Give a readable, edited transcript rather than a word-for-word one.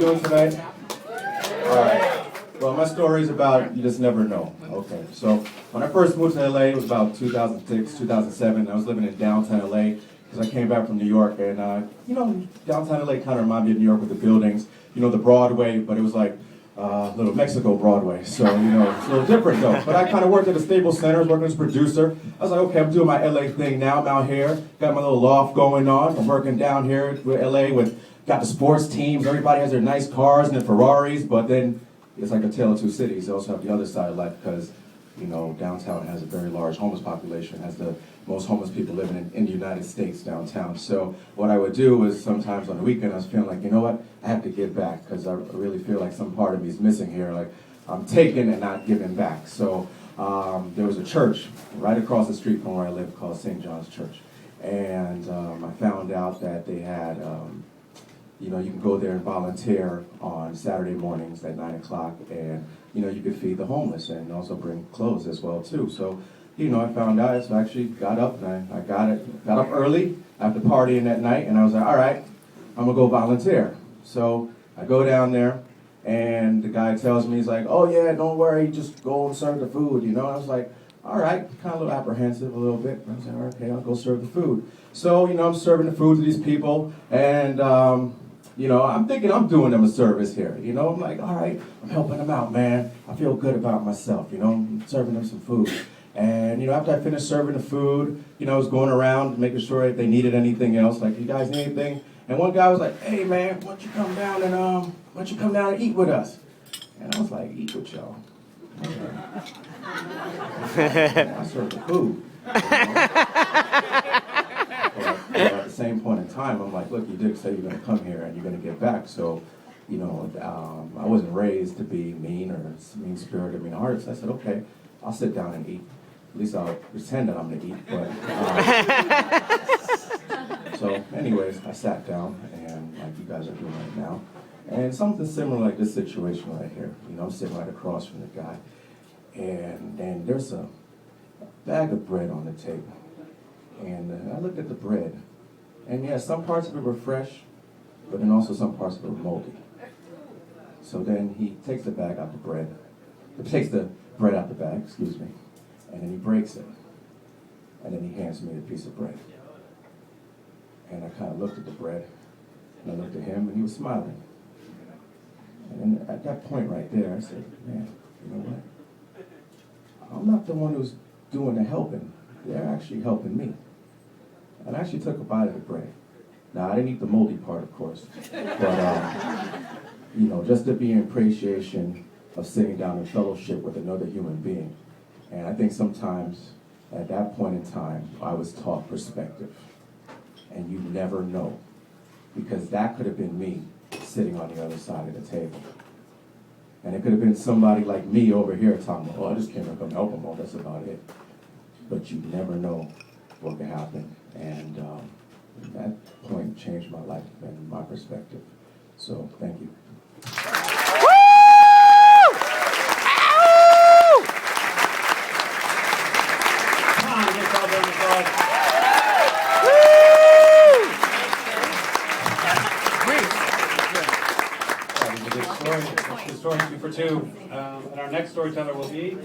doing tonight? All right. Well, my story is about you just never know. Okay. So when I first moved to LA, it was about 2006, 2007. I was living in downtown LA because I came back from New York, and downtown LA kind of reminded me of New York with the buildings, the Broadway, but it was like little Mexico Broadway. So it's a little different though. But I kind of worked at the Staples Center, was working as a producer. I was like, okay, I'm doing my LA thing now. I'm out here, got my little loft going on. I'm working down here with LA got the sports teams. Everybody has their nice cars and their Ferraris, but then it's like a tale of two cities. They also have the other side of life because, downtown has a very large homeless population, has the most homeless people living in the United States downtown. So what I would do was sometimes on the weekend I was feeling like, you know what, I have to give back because I really feel like some part of me is missing here. Like I'm taking and not giving back. So there was a church right across the street from where I live called St. John's Church. And I found out that they had you can go there and volunteer on Saturday mornings at 9 o'clock, and you could feed the homeless and also bring clothes as well too. So I found out, so I actually got up and I got up early after partying that night, and I was like, all right, I'm gonna go volunteer. So I go down there, and the guy tells me, he's like, oh yeah, don't worry, just go and serve the food. I was like, all right, kind of a little apprehensive a little bit. I was like, all right, okay, I'll go serve the food. So I'm serving the food to these people, and I'm thinking I'm doing them a service here. I'm like, all right, I'm helping them out, man. I feel good about myself, I'm serving them some food. And, after I finished serving the food, I was going around making sure if they needed anything else, like, you guys need anything? And one guy was like, hey, man, why don't you come down and eat with us? And I was like, eat with y'all? I serve the food. But at the same point in time, I'm like, look, you did say you're going to come here and you're going to get back. So, I wasn't raised to be mean or mean-spirited, mean-hearted. So I said, okay, I'll sit down and eat. At least I'll pretend that I'm going to eat. But so, anyways, I sat down, and like you guys are doing right now, and something similar like this situation right here. I'm sitting right across from the guy, and there's a bag of bread on the table. And I looked at the bread, and yeah, some parts of it were fresh, but then also some parts of it were moldy. So then he takes the bread out the bag, excuse me, and then he breaks it. And then he hands me a piece of bread. And I kind of looked at the bread, and I looked at him, and he was smiling. And then at that point right there, I said, man, you know what? I'm not the one who's doing the helping. They're actually helping me. And I actually took a bite of the bread. Now, I didn't eat the moldy part, of course. But, just to be in appreciation of sitting down in fellowship with another human being. And I think sometimes, at that point in time, I was taught perspective. And you never know. Because that could have been me sitting on the other side of the table. And it could have been somebody like me over here talking, oh, I just came to come help them. Oh, that's about it. But you never know what can happen. And that point changed my life and my perspective. So, thank you. Story for two. And our next storyteller will be